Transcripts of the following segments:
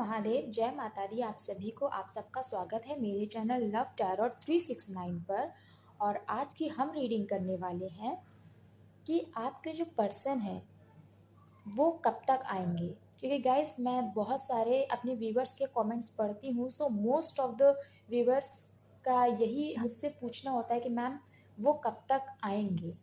महादेव, जय माता दी। आप सभी को आप सबका स्वागत है मेरे चैनल लव टैरोट 369 पर। और आज की हम रीडिंग करने वाले हैं कि आपके जो पर्सन है वो कब तक आएंगे। क्योंकि गाइस मैं बहुत सारे अपने व्यूवर्स के कमेंट्स पढ़ती हूँ, so most of the viewers का यही मुझसे पूछना होता है कि मैम वो कब तक आएंगे,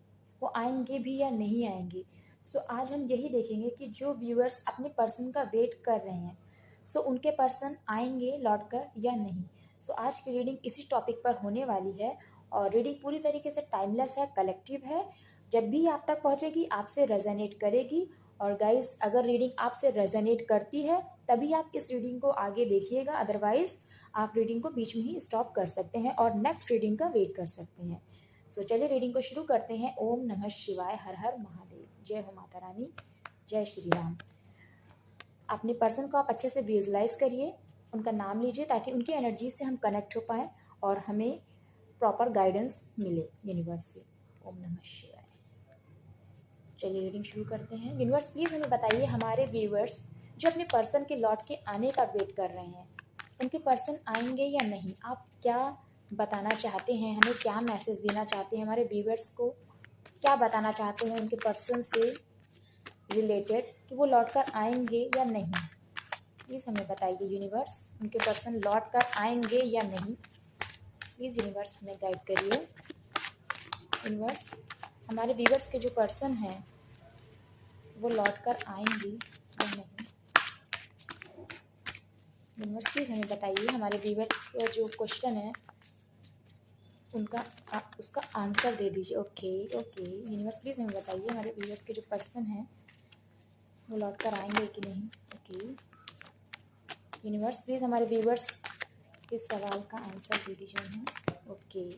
वो आएंगे भी या नहीं आएंगे। सो आज हम यही देखेंगे कि जो व्यूअर्स अपने पर्सन का वेट कर रहे हैं, सो उनके पर्सन आएंगे लौट कर या नहीं। सो आज की रीडिंग इसी टॉपिक पर होने वाली है और रीडिंग पूरी तरीके से टाइमलेस है, कलेक्टिव है। जब भी आप तक पहुंचेगी आपसे रेजोनेट करेगी। और गाइस अगर रीडिंग आपसे रेजोनेट करती है तभी आप इस रीडिंग को आगे देखिएगा, अदरवाइज आप रीडिंग को बीच में ही स्टॉप कर सकते हैं और नेक्स्ट रीडिंग का वेट कर सकते हैं। सो चलिए रीडिंग को शुरू करते हैं। ओम नमः शिवाय, हर हर महादेव, जय हो माता रानी, जय श्री राम। अपने पर्सन को आप अच्छे से विजुलाइज करिए, उनका नाम लीजिए ताकि उनकी एनर्जी से हम कनेक्ट हो पाए और हमें प्रॉपर गाइडेंस मिले यूनिवर्स से। ओम नमः शिवाय। चलिए रीडिंग शुरू करते हैं। यूनिवर्स प्लीज़ हमें बताइए, हमारे व्यूवर्स जो अपने पर्सन के लौट के आने का वेट कर रहे हैं, उनके पर्सन आएंगे या नहीं। आप क्या बताना चाहते हैं, हमें क्या मैसेज देना चाहते हैं, हमारे व्यूवर्स को क्या बताना चाहते हैं उनके पर्सन से रिलेटेड कि वो लौट कर आएंगे या नहीं। प्लीज़ हमें बताइए यूनिवर्स, उनके पर्सन लौट कर आएंगे या नहीं। प्लीज़ यूनिवर्स हमें गाइड करिए। यूनिवर्स हमारे व्यूवर्स के जो पर्सन हैं वो लौट कर आएंगे या नहीं। यूनिवर्स प्लीज़ हमें बताइए, हमारे व्यूवर्स का जो क्वेश्चन है उनका उसका आंसर दे दीजिए। ओके यूनिवर्स प्लीज़ हमें बताइए, हमारे व्यूवर्स के जो पर्सन हैं वो लौट कर आएंगे कि नहीं। ओके यूनिवर्स प्लीज़ हमारे व्यूवर्स के सवाल का आंसर दे दीजिए उन्हें। Okay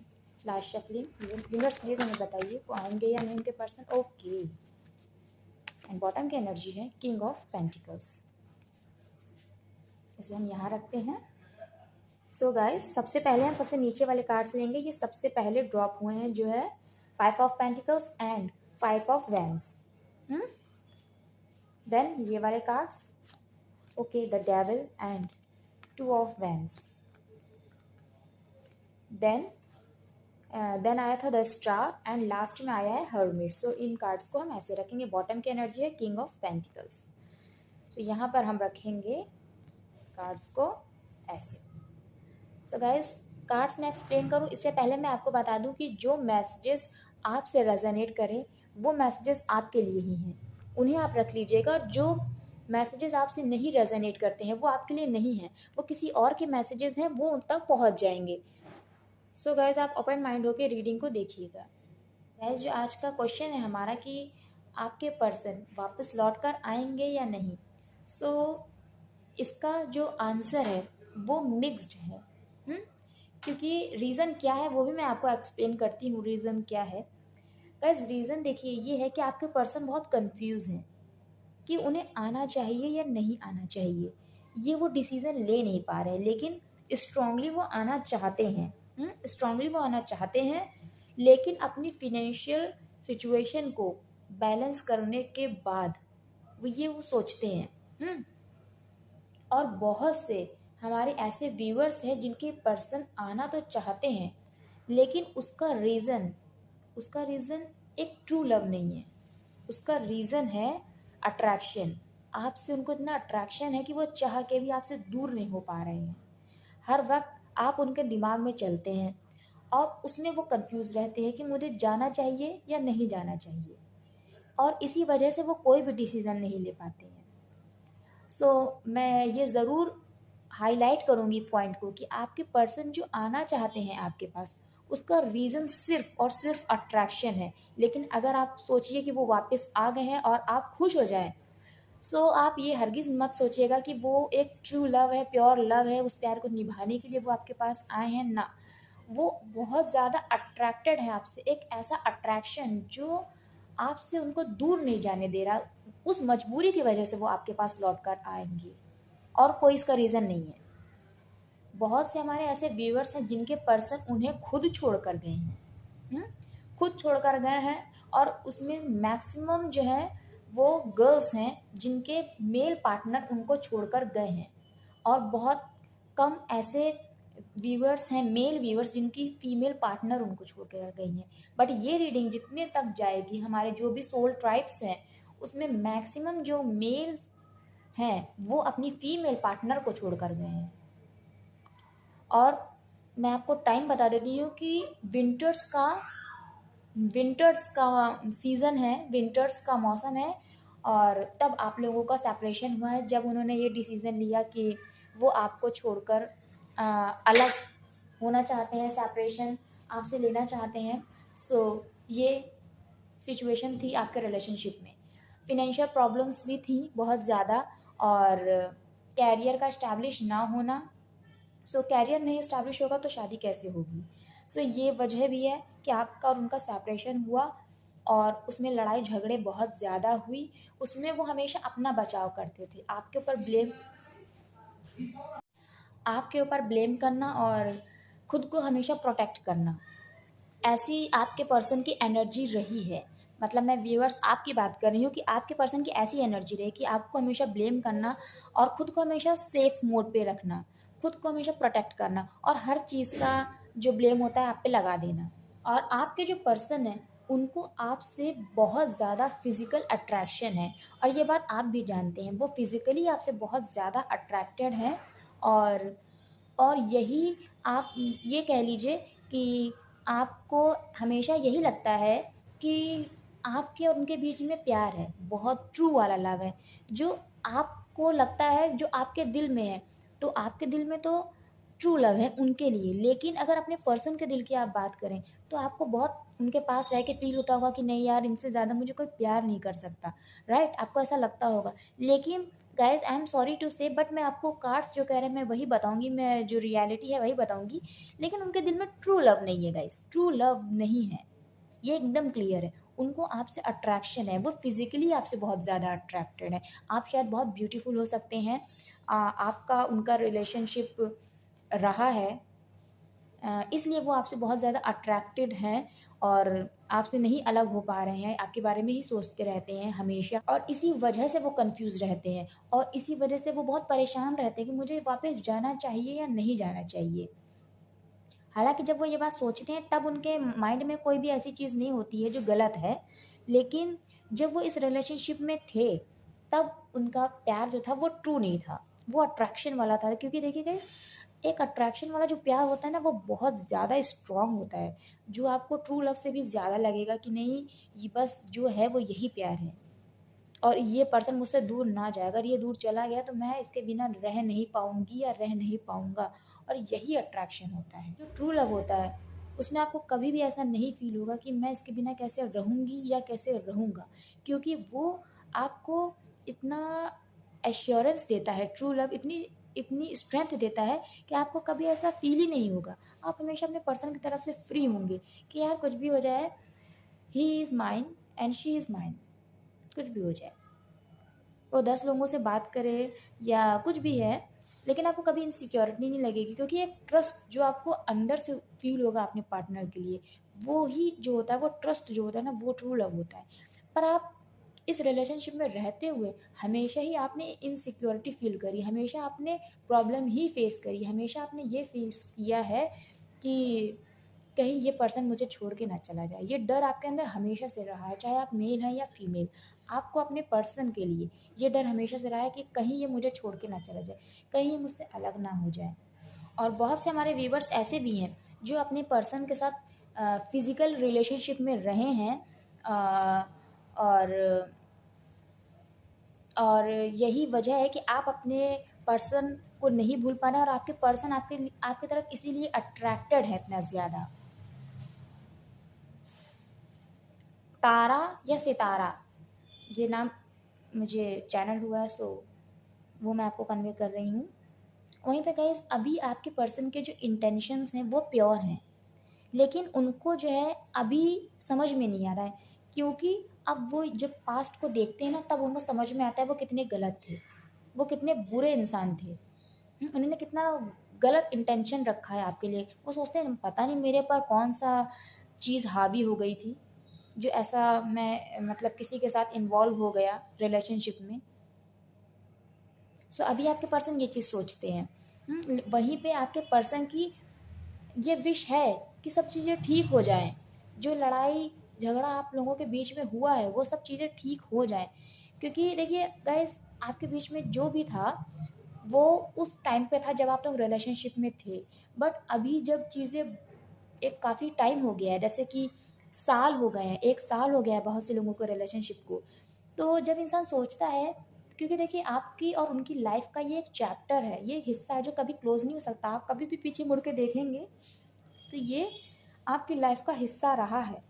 last shuffling. Universe please हमें बताइए वो आएंगे या नहीं उनके पर्सन। ओके एंड बॉटम की एनर्जी है किंग ऑफ पेंटिकल्स, इसे हम यहाँ रखते हैं। सो गाइस सबसे पहले हम सबसे नीचे वाले कार्ड्स लेंगे। ये सबसे पहले ड्रॉप हुए हैं जो है 5 of pentacles and 5 of wands. Then ये वाले cards, okay the devil and 2 of wands. Then आया था द स्टार एंड लास्ट में आया है हर्मिट। सो इन कार्ड्स को हम ऐसे रखेंगे। बॉटम की एनर्जी है किंग ऑफ पेंटिकल्स। तो यहाँ पर हम रखेंगे कार्ड्स को ऐसे। सो गाइस कार्ड्स मैं एक्सप्लेन करूँ इससे पहले मैं आपको बता दूं कि जो मैसेजेस आपसे रेजोनेट करें वो मैसेजेस आपके लिए ही हैं, उन्हें आप रख लीजिएगा। और जो मैसेजेस आपसे नहीं रेजोनेट करते हैं वो आपके लिए नहीं हैं, वो किसी और के मैसेजेस हैं, वो उन तक पहुंच जाएंगे। सो गाइस आप ओपन माइंड होकर रीडिंग को देखिएगा। गाइस जो आज का क्वेश्चन है हमारा कि आपके पर्सन वापस लौट कर आएंगे या नहीं। सो इसका जो आंसर है वो मिक्स्ड है। क्योंकि रीज़न क्या है वो भी मैं आपको एक्सप्लेन करती हूँ। रीज़न क्या है गाइस, रीज़न देखिए ये है कि आपके पर्सन बहुत कंफ्यूज हैं कि उन्हें आना चाहिए या नहीं आना चाहिए। ये वो डिसीज़न ले नहीं पा रहे हैं, लेकिन स्ट्रांगली वो आना चाहते हैं। स्ट्रांगली वो आना चाहते हैं, लेकिन अपनी फिनेंशियल सिचुएशन को बैलेंस करने के बाद वो सोचते हैं। और बहुत से हमारे ऐसे व्यूअर्स हैं जिनके पर्सन आना तो चाहते हैं, लेकिन उसका रीज़न एक ट्रू लव नहीं है। उसका रीज़न है अट्रैक्शन। आपसे उनको इतना अट्रैक्शन है कि वो चाह के भी आपसे दूर नहीं हो पा रहे हैं। हर वक्त आप उनके दिमाग में चलते हैं और उसमें वो कंफ्यूज रहते हैं कि मुझे जाना चाहिए या नहीं जाना चाहिए, और इसी वजह से वो कोई भी डिसीज़न नहीं ले पाते हैं। सो मैं ये ज़रूर हाईलाइट करूँगी पॉइंट को कि आपके पर्सन जो आना चाहते हैं आपके पास, उसका रीज़न सिर्फ और सिर्फ अट्रैक्शन है। लेकिन अगर आप सोचिए कि वो वापस आ गए हैं और आप खुश हो जाएं, सो आप ये हरगिज़ मत सोचिएगा कि वो एक ट्रू लव है, प्योर लव है, उस प्यार को निभाने के लिए वो आपके पास आए हैं ना। वो बहुत ज़्यादा अट्रैक्टेड है आपसे, एक ऐसा अट्रैक्शन जो आपसे उनको दूर नहीं जाने दे रहा। उस मजबूरी की वजह से वो आपके पास लौट कर आएंगे और कोई इसका रीज़न नहीं है। बहुत से हमारे ऐसे व्यूअर्स हैं जिनके पर्सन उन्हें खुद छोड़ कर गए हैं। खुद छोड़ कर गए हैं, और उसमें मैक्सिमम जो है वो गर्ल्स हैं जिनके मेल पार्टनर उनको छोड़कर गए हैं। और बहुत कम ऐसे व्यूअर्स हैं, मेल व्यूअर्स, जिनकी फीमेल पार्टनर उनको छोड़ कर गई हैं। बट ये रीडिंग जितने तक जाएगी, हमारे जो भी सोल ट्राइब्स हैं उसमें मैक्सिमम जो मेल हैं वो अपनी फीमेल पार्टनर को छोड़ कर गए हैं। और मैं आपको टाइम बता देती हूँ कि विंटर्स का सीज़न है, विंटर्स का मौसम है, और तब आप लोगों का सेपरेशन हुआ है, जब उन्होंने ये डिसीज़न लिया कि वो आपको छोड़कर अलग होना चाहते हैं, सेपरेशन आपसे लेना चाहते हैं। सो ये सिचुएशन थी आपके रिलेशनशिप में। फिनेंशियल प्रॉब्लम्स भी थी बहुत ज़्यादा, और कैरियर का इस्टेब्लिश ना होना। सो कैरियर नहीं इस्टेब्लिश होगा तो शादी कैसे होगी। सो ये वजह भी है कि आपका और उनका सेपरेशन हुआ, और उसमें लड़ाई झगड़े बहुत ज़्यादा हुई। उसमें वो हमेशा अपना बचाव करते थे, आपके ऊपर ब्लेम करना और खुद को हमेशा प्रोटेक्ट करना, ऐसी आपके पर्सन की एनर्जी रही है। मतलब मैं व्यूअर्स आपकी बात कर रही हूँ कि आपके पर्सन की ऐसी एनर्जी रही कि आपको हमेशा ब्लेम करना और खुद को हमेशा सेफ मोड पे रखना, खुद को हमेशा प्रोटेक्ट करना, और हर चीज़ का जो ब्लेम होता है आप पे लगा देना। और आपके जो पर्सन है उनको आपसे बहुत ज़्यादा फिजिकल अट्रैक्शन है, और ये बात आप भी जानते हैं, वो फिजिकली आपसे बहुत ज़्यादा अट्रैक्टेड हैं। और यही आप ये कह लीजिए कि आपको हमेशा यही लगता है कि आपके और उनके बीच में प्यार है, बहुत ट्रू वाला लव है, जो आपको लगता है, जो आपके दिल में है। तो आपके दिल में तो ट्रू लव है उनके लिए, लेकिन अगर अपने पर्सन के दिल की आप बात करें तो आपको बहुत उनके पास रह के फील होता होगा कि नहीं यार, इनसे ज़्यादा मुझे कोई प्यार नहीं कर सकता, राइट? आपको ऐसा लगता होगा। लेकिन guys I am sorry to say, but मैं आपको कार्ड्स जो कह रहे हैं मैं वही बताऊंगी, मैं जो रियलिटी है वही बताऊंगी। लेकिन उनके दिल में ट्रू लव नहीं है गाइज, ट्रू लव नहीं है, ये एकदम क्लियर है। उनको आपसे अट्रैक्शन है, वो फिजिकली आपसे बहुत ज़्यादा अट्रैक्टेड है। आप शायद बहुत ब्यूटीफुल हो सकते हैं, आपका उनका रिलेशनशिप रहा है, इसलिए वो आपसे बहुत ज़्यादा अट्रैक्टेड हैं, और आपसे नहीं अलग हो पा रहे हैं, आपके बारे में ही सोचते रहते हैं हमेशा, और इसी वजह से वो कंफ्यूज रहते हैं, और इसी वजह से वो बहुत परेशान रहते हैं कि मुझे वापस जाना चाहिए या नहीं जाना चाहिए। हालांकि जब वो ये बात सोचते हैं तब उनके माइंड में कोई भी ऐसी चीज़ नहीं होती है जो गलत है, लेकिन जब वो इस रिलेशनशिप में थे तब उनका प्यार जो था वो ट्रू नहीं था, वो अट्रैक्शन वाला था। क्योंकि देखिए गाइस, एक अट्रैक्शन वाला जो प्यार होता है ना वो बहुत ज़्यादा स्ट्रांग होता है, जो आपको ट्रू लव से भी ज़्यादा लगेगा कि नहीं, ये बस जो है वो यही प्यार है, और ये पर्सन मुझसे दूर ना जाए, अगर ये दूर चला गया तो मैं इसके बिना रह नहीं पाऊंगी या रह नहीं पाऊंगा। और यही अट्रैक्शन होता है। जो ट्रू लव होता है उसमें आपको कभी भी ऐसा नहीं फील होगा कि मैं इसके बिना कैसे रहूंगी या कैसे रहूंगा, क्योंकि वो आपको इतना एश्योरेंस देता है, ट्रू लव इतनी इतनी स्ट्रेंथ देता है कि आपको कभी ऐसा फील ही नहीं होगा। आप हमेशा अपने पर्सन की तरफ से फ्री होंगे कि यार कुछ भी हो जाए, he is mine and she is mine, कुछ भी हो जाए, वो 10 लोगों से बात करे या कुछ भी है, लेकिन आपको कभी इनसिक्योरिटी नहीं लगेगी, क्योंकि एक ट्रस्ट जो आपको अंदर से फील होगा अपने पार्टनर के लिए, वो ही जो होता है, वो ट्रस्ट जो होता है ना, वो ट्रू लव होता है। पर आप इस रिलेशनशिप में रहते हुए हमेशा ही आपने इनसिक्योरिटी फील करी, हमेशा आपने प्रॉब्लम ही फेस करी, हमेशा आपने ये फेस किया है कि कहीं ये पर्सन मुझे छोड़ के ना चला जाए। ये डर आपके अंदर हमेशा से रहा है, चाहे आप मेल हैं या फीमेल, आपको अपने पर्सन के लिए ये डर हमेशा से रहा है कि कहीं ये मुझे छोड़ के ना चला जाए, कहीं ये मुझसे अलग ना हो जाए। और बहुत से हमारे व्यूवर्स ऐसे भी हैं जो अपने पर्सन के साथ फिज़िकल रिलेशनशिप में रहे हैं, अ, और यही वजह है कि आप अपने पर्सन को नहीं भूल पा रहे हैं, और आपके पर्सन आपके आपकी तरफ इसीलिए अट्रैक्टेड है इतना ज़्यादा। तारा या सितारा, ये नाम मुझे चैनल हुआ है, सो वो मैं आपको कन्वे कर रही हूँ। वहीं पे गाइस, अभी आपके पर्सन के जो इंटेंशंस हैं वो प्योर हैं, लेकिन उनको जो है अभी समझ में नहीं आ रहा है, क्योंकि अब वो जब पास्ट को देखते हैं ना तब उनको समझ में आता है वो कितने गलत थे, वो कितने बुरे इंसान थे। उन्होंने कितना गलत इंटेंशन रखा है आपके लिए। वो सोचते हैं पता नहीं मेरे पर कौन सा चीज़ हावी हो गई थी, जो ऐसा मैं मतलब किसी के साथ इन्वॉल्व हो गया रिलेशनशिप में। सो अभी आपके पर्सन ये चीज़ सोचते हैं। वहीं पे आपके पर्सन की ये विश है कि सब चीज़ें ठीक हो जाएँ। जो लड़ाई झगड़ा आप लोगों के बीच में हुआ है वो सब चीज़ें ठीक हो जाएँ। क्योंकि देखिए गाइज़, आपके बीच में जो भी था वो उस टाइम पे था जब आप लोग रिलेशनशिप में थे। बट अभी जब चीज़ें एक काफ़ी टाइम हो गया है, जैसे कि साल हो गए हैं, 1 साल हो गया है बहुत से लोगों को रिलेशनशिप को। तो जब इंसान सोचता है, क्योंकि देखिए आपकी और उनकी लाइफ़ का ये एक चैप्टर है, ये एक हिस्सा है जो कभी क्लोज़ नहीं हो सकता। आप कभी भी पीछे मुड़ के देखेंगे तो ये आपकी लाइफ़ का हिस्सा रहा है।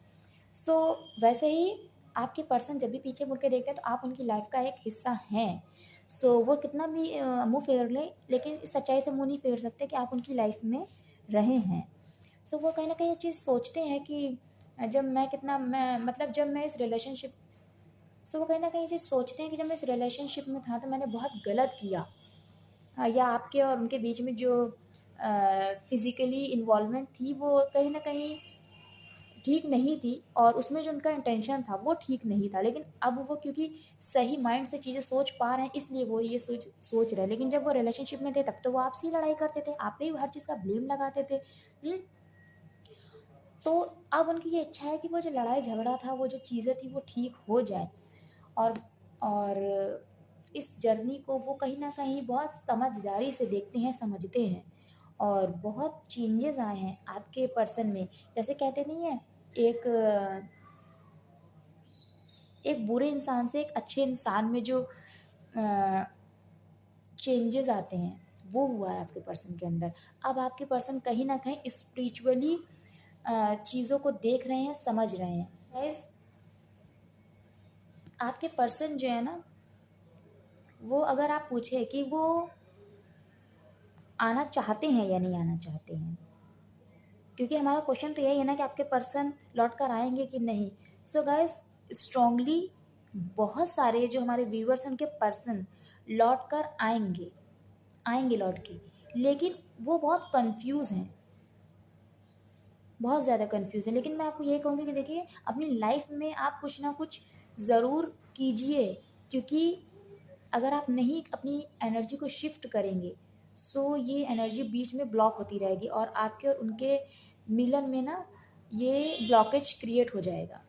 सो वैसे ही आपके पर्सन जब भी पीछे मुड़ के देखते हैं तो आप उनकी लाइफ़ का एक हिस्सा हैं। सो वो कितना भी मुँह फेर लें, लेकिन इस सच्चाई से मुँह नहीं फेर सकते कि आप उनकी लाइफ़ में रहे हैं। सो वो कहीं न कहीं ये चीज़ सोचते हैं कि जब मैं कितना मैं मतलब जब मैं इस रिलेशनशिप सो वो कहीं न कहीं ये चीज़ सोचते हैं कि जब मैं इस रिलेशनशिप में था तो मैंने बहुत गलत किया। या आपके और उनके बीच में जो फ़िज़िकली इन्वॉल्वमेंट थी वो कहीं न कहीं ठीक नहीं थी, और उसमें जो उनका इंटेंशन था वो ठीक नहीं था। लेकिन अब वो क्योंकि सही माइंड से चीज़ें सोच पा रहे हैं इसलिए वो ये सोच सोच रहे हैं। लेकिन जब वो रिलेशनशिप में थे तब तो वो आपसे ही लड़ाई करते थे, आप पे ही हर चीज़ का ब्लेम लगाते थे। हुँ? तो अब उनकी ये इच्छा है कि वो जो लड़ाई झगड़ा था, वो जो चीज़ें थी वो ठीक हो जाए। और और इस जर्नी को वो कहीं न कहीं बहुत समझदारी से देखते हैं, समझते हैं। और बहुत चेंजेज़ आए हैं आपके पर्सन में। जैसे कहते नहीं है, एक एक बुरे इंसान से एक अच्छे इंसान में जो चेंजेज़ आते हैं, वो हुआ है आपके पर्सन के अंदर। अब आपके पर्सन कहीं न कहीं स्पिरिचुअली चीज़ों को देख रहे हैं, समझ रहे हैं। गाइस, आपके पर्सन जो है ना, वो अगर आप पूछे कि वो आना चाहते हैं या नहीं आना चाहते हैं, क्योंकि हमारा क्वेश्चन तो यही है ना कि आपके पर्सन लौट कर आएँगे कि नहीं। सो गाइस, स्ट्रांगली बहुत सारे जो हमारे व्यूअर्स हैं उनके पर्सन लौट कर आएँगे, आएँगे लौट के। लेकिन वो बहुत कन्फ्यूज़ हैं, बहुत ज़्यादा कन्फ्यूज़ हैं। लेकिन मैं आपको यही कहूँगी कि देखिए अपनी लाइफ़ में आप कुछ ना कुछ ज़रूर कीजिए, क्योंकि अगर आप नहीं अपनी एनर्जी को शिफ्ट करेंगे, सो ये एनर्जी बीच में ब्लॉक होती रहेगी और आपके और उनके मिलन में ना ये ब्लॉकेज क्रिएट हो जाएगा।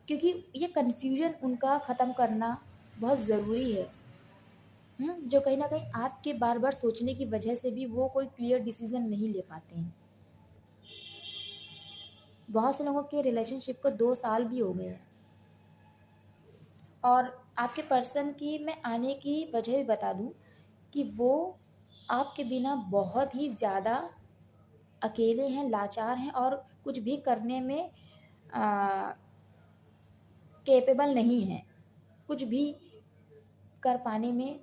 क्योंकि ये कन्फ्यूजन उनका ख़त्म करना बहुत ज़रूरी है। जो कहीं न कहीं आपके बार-बार सोचने की वजह से भी वो कोई क्लियर डिसीज़न नहीं ले पाते हैं। बहुत से लोगों के रिलेशनशिप को 2 साल भी हो गए हैं। और आपके पर्सन की मैं आने की वजह भी बता दूँ कि वो आपके बिना बहुत ही ज़्यादा अकेले हैं, लाचार हैं और कुछ भी करने में कैपेबल नहीं हैं, कुछ भी कर पाने में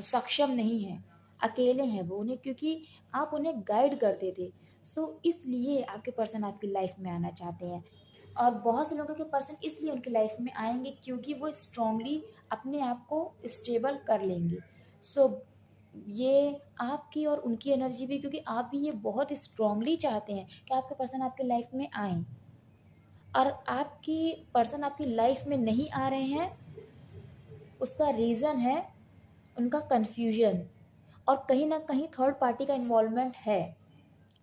सक्षम नहीं हैं, अकेले हैं वो, उन्हें क्योंकि आप उन्हें गाइड करते थे। सो इसलिए आपके पर्सन आपकी लाइफ में आना चाहते हैं। और बहुत से लोगों के पर्सन इसलिए उनकी लाइफ में आएँगे क्योंकि वो स्ट्रांगली अपने आप को स्टेबल कर लेंगे। सो ये आपकी और उनकी एनर्जी भी, क्योंकि आप भी ये बहुत स्ट्रांगली चाहते हैं कि आपके पर्सन आपकी लाइफ में आएँ, और आपकी पर्सन आपकी लाइफ में नहीं आ रहे हैं, उसका रीज़न है उनका कन्फ्यूजन, और कहीं न कहीं थर्ड पार्टी का इन्वॉल्वमेंट है,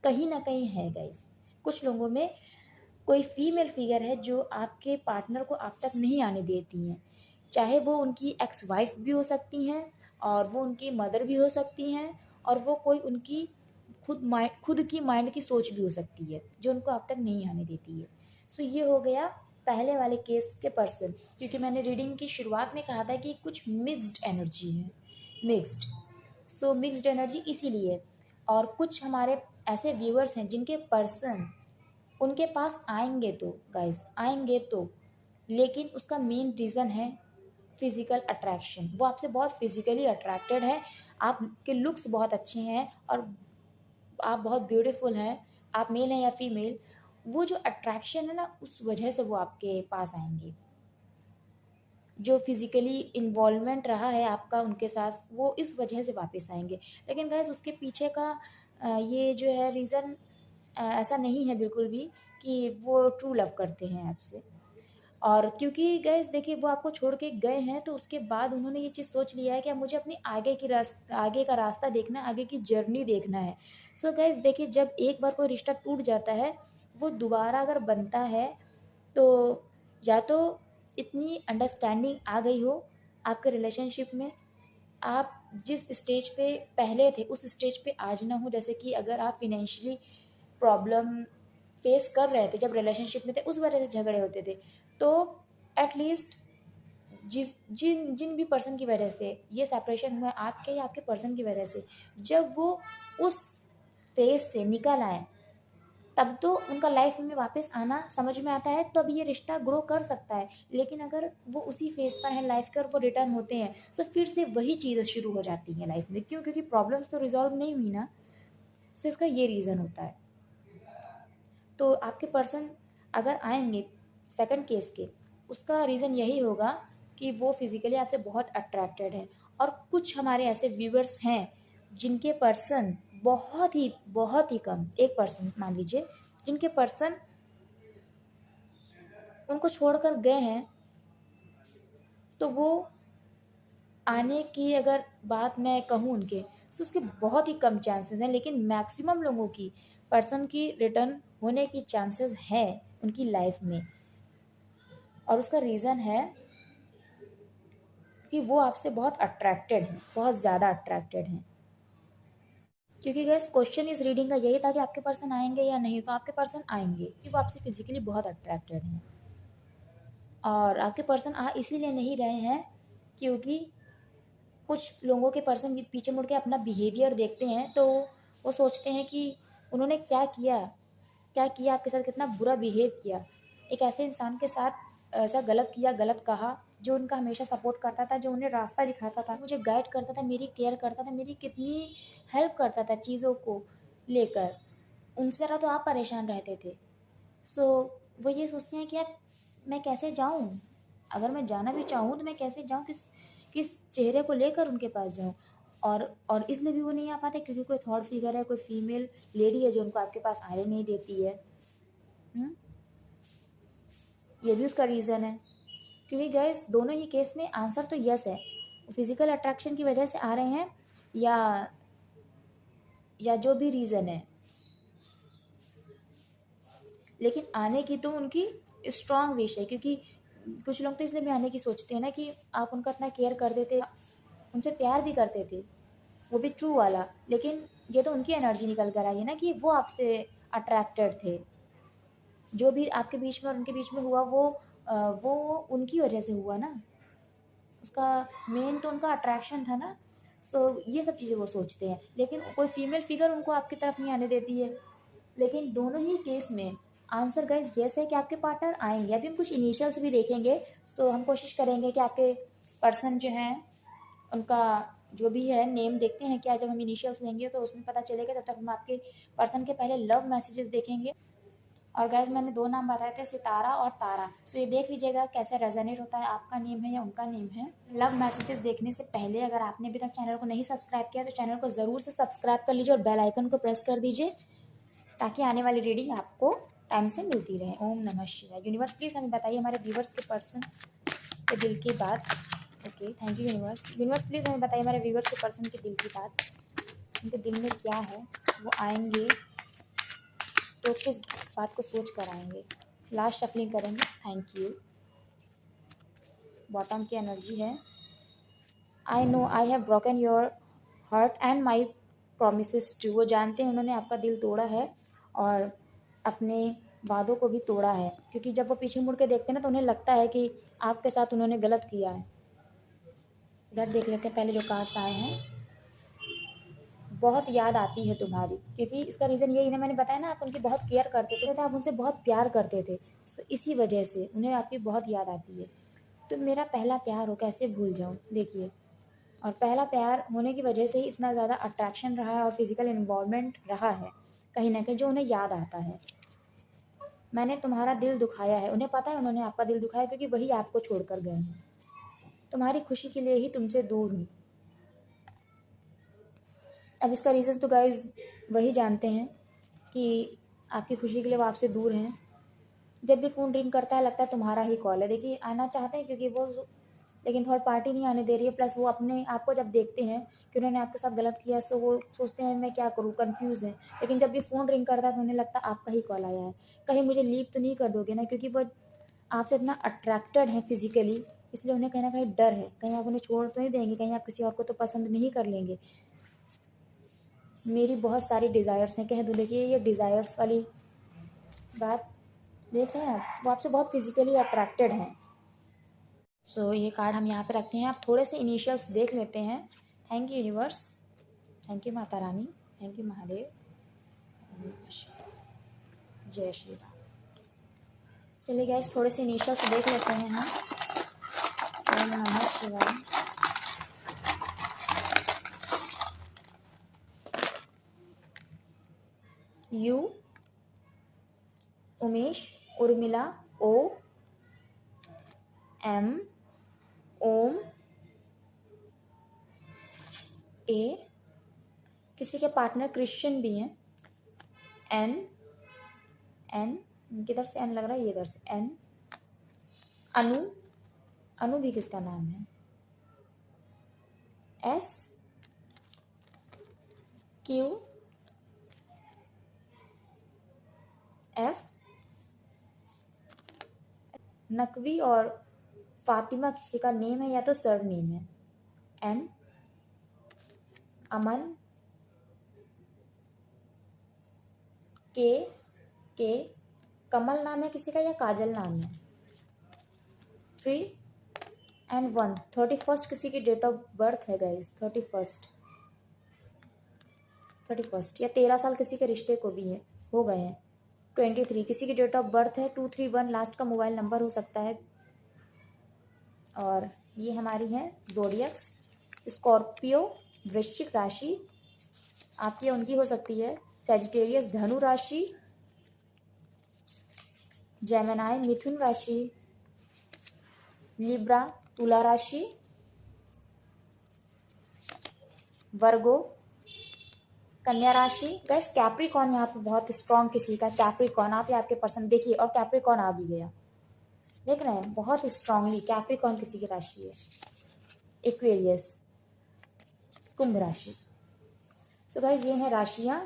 कहीं न कहीं है गाइज़। कुछ लोगों में कोई फीमेल फिगर है जो आपके पार्टनर को आप तक नहीं आने देती हैं। चाहे वो उनकी एक्स वाइफ़ भी हो सकती हैं, और वो उनकी मदर भी हो सकती हैं, और वो कोई उनकी खुद की माइंड की सोच भी हो सकती है, जो उनको आप तक नहीं आने देती है। सो ये हो गया पहले वाले केस के पर्सन, क्योंकि मैंने रीडिंग की शुरुआत में कहा था कि कुछ मिक्स्ड एनर्जी है, मिक्स्ड। सो मिक्स्ड एनर्जी इसीलिए। और कुछ हमारे ऐसे व्यूअर्स हैं जिनके पर्सन उनके पास आएँगे तो गाइज़, आएँगे तो, लेकिन उसका मेन रीज़न है फ़िज़िकल अट्रैक्शन। वो आपसे बहुत फ़िज़िकली अट्रैक्टेड है, आपके लुक्स बहुत अच्छे हैं और आप बहुत ब्यूटीफुल हैं, आप मेल हैं या फीमेल, वो जो अट्रैक्शन है ना उस वजह से वो आपके पास आएँगे। जो फ़िज़िकली इन्वॉल्वमेंट रहा है आपका उनके साथ, वो इस वजह से वापस आएँगे। लेकिन गाइज़ उसके पीछे का ये जो है रीज़न ऐसा नहीं है बिल्कुल भी कि वो ट्रू लव करते हैं आपसे। और क्योंकि गैस देखिए वो आपको छोड़ के गए हैं, तो उसके बाद उन्होंने ये चीज़ सोच लिया है कि अब मुझे अपनी आगे का रास्ता देखना है, आगे की जर्नी देखना है। सो गैस देखिए, जब एक बार कोई रिश्ता टूट जाता है, वो दोबारा अगर बनता है तो या तो इतनी अंडरस्टैंडिंग आ गई हो आपके रिलेशनशिप में, आप जिस स्टेज पे पहले थे उस स्टेज पे आज ना हो। जैसे कि अगर आप फिनेंशियली प्रॉब्लम फेस कर रहे थे जब रिलेशनशिप में थे, उस वजह से झगड़े होते थे, तो एटलीस्ट जिस जिन जिन भी पर्सन की वजह से ये सेपरेशन हुआ, आपके या आपके पर्सन की वजह से, जब वो उस फेज से निकल आए, तब तो उनका लाइफ में वापस आना समझ में आता है, तब ये रिश्ता ग्रो कर सकता है। लेकिन अगर वो उसी फेज पर है लाइफ के और वो रिटर्न होते हैं, तो फिर से वही चीज़ें शुरू हो जाती हैं लाइफ में। क्यों? क्योंकि प्रॉब्लम्स तो रिजॉल्व नहीं हुई ना। सो इसका ये रीज़न होता है। तो आपके पर्सन अगर आएंगे सेकंड केस के, उसका रीज़न यही होगा कि वो फिज़िकली आपसे बहुत अट्रैक्टेड है। और कुछ हमारे ऐसे व्यूवर्स हैं जिनके पर्सन बहुत ही कम, एक पर्सन मान लीजिए, जिनके पर्सन उनको छोड़कर गए हैं, तो वो आने की अगर बात मैं कहूँ उनके, तो उसके बहुत ही कम चांसेस हैं। लेकिन मैक्सिमम लोगों की पर्सन की रिटर्न होने की चांसेस है उनकी लाइफ में। और उसका रीज़न है कि वो आपसे बहुत अट्रैक्टेड हैं, बहुत ज़्यादा अट्रैक्टेड हैं। क्योंकि गैस क्वेश्चन इस रीडिंग का यही था कि आपके पर्सन आएंगे या नहीं, तो आपके पर्सन आएंगे कि वो आपसे फिजिकली बहुत अट्रैक्टेड हैं। और आपके पर्सन आ इसीलिए नहीं रहे हैं क्योंकि कुछ लोगों के पर्सन पीछे मुड़ के अपना बिहेवियर देखते हैं, तो वो सोचते हैं कि उन्होंने क्या किया आपके साथ, कितना बुरा बिहेव किया एक ऐसे इंसान के साथ, ऐसा गलत किया, गलत कहा, जो उनका हमेशा सपोर्ट करता था, जो उन्हें रास्ता दिखाता था, मुझे गाइड करता था, मेरी केयर करता था, मेरी कितनी हेल्प करता था चीज़ों को लेकर, उनसे ज़रा तो आप परेशान रहते थे। सो वो ये सोचते हैं कि यार मैं कैसे जाऊँ, अगर मैं जाना भी चाहूँ तो मैं कैसे जाऊँ, किस चेहरे को लेकर उनके पास जाऊँ। और इसलिए भी वो नहीं आ पाते क्योंकि कोई थर्ड फिगर है, कोई फीमेल लेडी है जो उनको आपके पास आने नहीं देती है। ये भी उसका रीज़न है। क्योंकि गैस दोनों ही केस में आंसर तो यस है, फिजिकल अट्रैक्शन की वजह से आ रहे हैं, या जो भी रीज़न है, लेकिन आने की तो उनकी स्ट्रांग विश है। क्योंकि कुछ लोग तो इसलिए भी आने की सोचते हैं ना कि आप उनका इतना केयर करते थे, उनसे प्यार भी करते थे, वो भी ट्रू वाला। लेकिन ये तो उनकी एनर्जी निकल कर आई है ना कि वो आपसे अट्रैक्टेड थे। जो भी आपके बीच में और उनके बीच में हुआ, वो उनकी वजह से हुआ ना, उसका मेन तो उनका अट्रैक्शन था ना। सो ये सब चीज़ें वो सोचते हैं, लेकिन कोई फीमेल फिगर उनको आपकी तरफ नहीं आने देती है। लेकिन दोनों ही केस में आंसर गाइस यस है कि आपके पार्टनर आएंगे। अभी हम कुछ इनिशियल्स भी देखेंगे, सो हम कोशिश करेंगे कि आपके पर्सन जो हैं उनका जो भी है नेम देखते हैं क्या, जब हम इनिशियल्स लेंगे तो उसमें पता चलेगा। तब तक हम आपके पर्सन के पहले लव मैसेजेस देखेंगे। और गैस मैंने दो नाम बताए थे, सितारा और तारा। सो ये देख लीजिएगा कैसे रेजोनेट होता है, आपका नेम है या उनका नेम है। लव मैसेजेस देखने से पहले अगर आपने अभी तक चैनल को नहीं सब्सक्राइब किया तो चैनल को ज़रूर से सब्सक्राइब कर लीजिए और बेल आइकन को प्रेस कर दीजिए, ताकि आने वाली रीडिंग आपको टाइम से मिलती रहे। ओम नमः शिवाय। यूनिवर्स प्लीज़ हमें बताइए हमारे व्यूवर्स के पर्सन के दिल की बात। Okay, thank you universe. Universe please हमें बताइए हमारे व्यूवर्स के पर्सन के दिल की बात, उनके दिल में क्या है, वो आएंगे तो किस बात को सोच कर आएंगे। लास्ट शफलिंग करेंगे। Thank you. बॉटम की एनर्जी है, I know I have broken your heart and my promise too. वो जानते हैं उन्होंने आपका दिल तोड़ा है और अपने वादों को भी तोड़ा है। क्योंकि जब वो पीछे मुड़ के देखते हैं ना, तो उन्हें लगता है कि आपके साथ उन्होंने गलत किया है। इधर देख लेते हैं पहले जो कार्ड्स आए हैं। बहुत याद आती है तुम्हारी, क्योंकि इसका रीज़न यही है, मैंने बताया ना, आप उनकी बहुत केयर करते थे, आप उनसे बहुत प्यार करते थे। सो इसी वजह से उन्हें आपकी बहुत याद आती है। तो मेरा पहला प्यार हो, कैसे भूल जाऊँ। देखिए, और पहला प्यार होने की वजह से ही इतना ज़्यादा अट्रैक्शन रहा है और फिजिकल इन्वॉल्वमेंट रहा है कहीं ना कहीं, जो उन्हें याद आता है। मैंने तुम्हारा दिल दुखाया है, उन्हें पता है उन्होंने आपका दिल दुखाया, क्योंकि वही आपको छोड़कर गए हैं। तुम्हारी खुशी के लिए ही तुमसे दूर हूँ। अब इसका रीज़न तो गाइज वही जानते हैं कि आपकी खुशी के लिए वो आपसे दूर हैं। जब भी फ़ोन रिंग करता है लगता है तुम्हारा ही कॉल है। देखिए आना चाहते हैं क्योंकि वो लेकिन थर्ड पार्टी नहीं आने दे रही है, प्लस वो अपने आप को जब देखते हैं कि उन्होंने आपके साथ गलत किया सो वो सोचते हैं मैं क्या करूँ, कन्फ्यूज़ है। लेकिन जब भी फ़ोन रिंग करता है तो उन्हें लगता है आपका ही कॉल आया है, कहीं मुझे लीव तो नहीं कर दोगे ना, क्योंकि वो आपसे इतना अट्रैक्टेड है फिजिकली, इसलिए उन्हें कहीं ना कहीं डर है, कहीं आप उन्हें छोड़ तो नहीं देंगे, कहीं आप किसी और को तो पसंद नहीं कर लेंगे। मेरी बहुत सारी डिज़ायर्स हैं, कह दूँ देखिए ये डिज़ायर्स वाली बात देख रहे हैं आप, वो आपसे बहुत फिजिकली अट्रैक्टेड हैं। सो ये कार्ड हम यहाँ पे रखते हैं, आप थोड़े से इनिशियल्स देख लेते हैं। Thank you universe, thank you Mata Rani, thank you Mahadev, जय श्री राम। चलिए गैस थोड़े से इनिशियल्स देख लेते हैं हम। ओम नमः शिवाय। U, Umesh, Urmila, O, M, Om, A, किसी के पार्टनर क्रिश्चियन भी हैं, एन, एन किधर से एन लग रहा है, ये इधर से एन, अनु, अनु भी किसका नाम है, एस, क्यू, एफ, नकवी और फातिमा किसी का नेम है या तो सर नेम है, एम, अमन, के, कमल नाम है किसी का या काजल नाम है, 3 एंड 1, 31 किसी की डेट ऑफ बर्थ है गाइस, 31 या 13 साल किसी के रिश्ते को भी है हो गए हैं, 23 किसी की डेट ऑफ बर्थ है, 231 लास्ट का मोबाइल नंबर हो सकता है। और ये हमारी है ज़ोडिएक्स, स्कॉर्पियो वृश्चिक राशि आपकी उनकी हो सकती है, सैजिटेरियस धनु राशि, जेमिनाई मिथुन राशि, लिब्रा तुला राशि, वर्गो कन्या राशि। गैस कैप्रिकॉन यहाँ पे बहुत स्ट्रॉन्ग किसी का, कैप्रिकॉन आप या आपके पर्सन देखिए, और कैप्रिकॉन आ भी गया, देख रहे हैं बहुत स्ट्रांगली कैप्रिकॉन किसी की राशि है, एक्वेरियस कुंभ राशि। तो गैस ये है राशियाँ।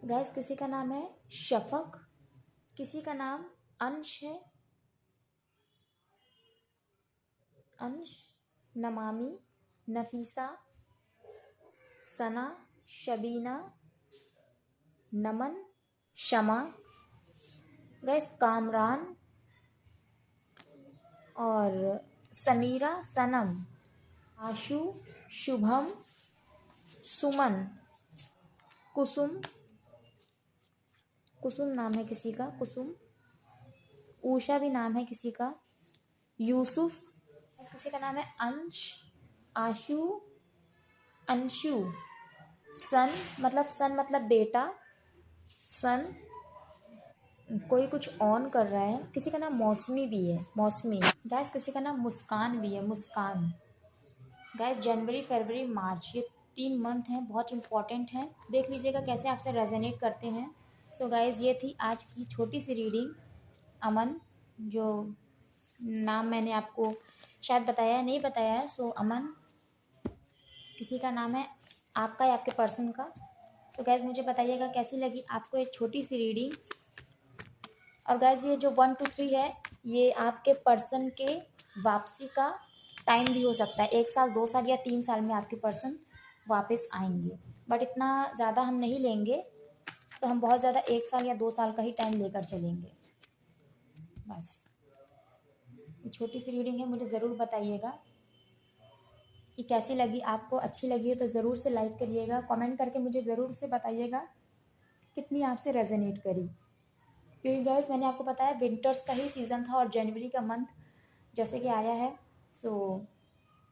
गैस किसी का नाम है शफक, किसी का नाम अंश है, अंश, नमामि, नफीसा, सना, शबीना, नमन, शमा, गैस कामरान और समीरा, सनम, आशु, शुभम, सुमन, कुसुम, कुसुम नाम है किसी का, कुसुम, ऊषा भी नाम है किसी का, यूसुफ, किसी का नाम है अंश, आशु, अंशु, सन मतलब बेटा, सन, कोई कुछ ऑन कर रहा है, किसी का नाम मौसमी भी है, मौसमी। गैस किसी का नाम मुस्कान भी है, मुस्कान। गैस जनवरी फरवरी मार्च ये 3 मंथ हैं, बहुत इंपॉर्टेंट हैं, देख लीजिएगा कैसे आपसे रेजोनेट करते हैं। सो गाइज ये थी आज की छोटी सी रीडिंग। अमन, जो नाम मैंने आपको शायद बताया है, नहीं बताया है, सो अमन किसी का नाम है, आपका या आपके पर्सन का। तो गैस मुझे बताइएगा कैसी लगी आपको एक छोटी सी रीडिंग। और गैस ये जो 1 2 3 है ये आपके पर्सन के वापसी का टाइम भी हो सकता है, 1 साल 2 साल या 3 साल में आपके पर्सन वापस आएंगे, बट इतना ज़्यादा हम नहीं लेंगे, तो हम बहुत ज़्यादा 1 साल या 2 साल का ही टाइम लेकर चलेंगे। बस छोटी सी रीडिंग है, मुझे ज़रूर बताइएगा कि कैसी लगी आपको, अच्छी लगी हो तो ज़रूर से लाइक करिएगा, कमेंट करके मुझे ज़रूर से बताइएगा कितनी आपसे रेजोनेट करी, क्योंकि गाइस मैंने आपको बताया विंटर्स का ही सीज़न था और जनवरी का मंथ जैसे कि आया है। सो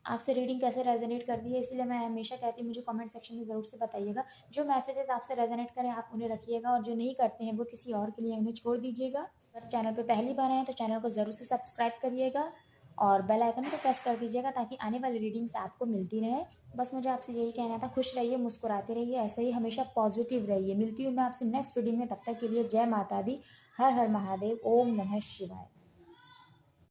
आपसे रीडिंग कैसे रेजोनेट करती है, इसलिए मैं हमेशा कहती हूँ मुझे कमेंट सेक्शन में ज़रूर से बताइएगा, जो मैसेजेस आपसे रेजोनेट करें आप उन्हें रखिएगा, और जो नहीं करते हैं वो किसी और के लिए उन्हें छोड़ दीजिएगा। अगर चैनल पे पहली बार आए हैं तो चैनल को ज़रूर से सब्सक्राइब करिएगा और बेल आइकन को प्रेस कर दीजिएगा ताकि आने वाली रीडिंग्स आपको मिलती रहे। बस मुझे आपसे यही कहना था, खुश रहिए, मुस्कुराते रहिए, ऐसे ही हमेशा पॉजिटिव रहिए। मिलती हूँ मैं आपसे नेक्स्ट रीडिंग में, तब तक के लिए जय माता दी। हर हर महादेव, ओम नमः शिवाय।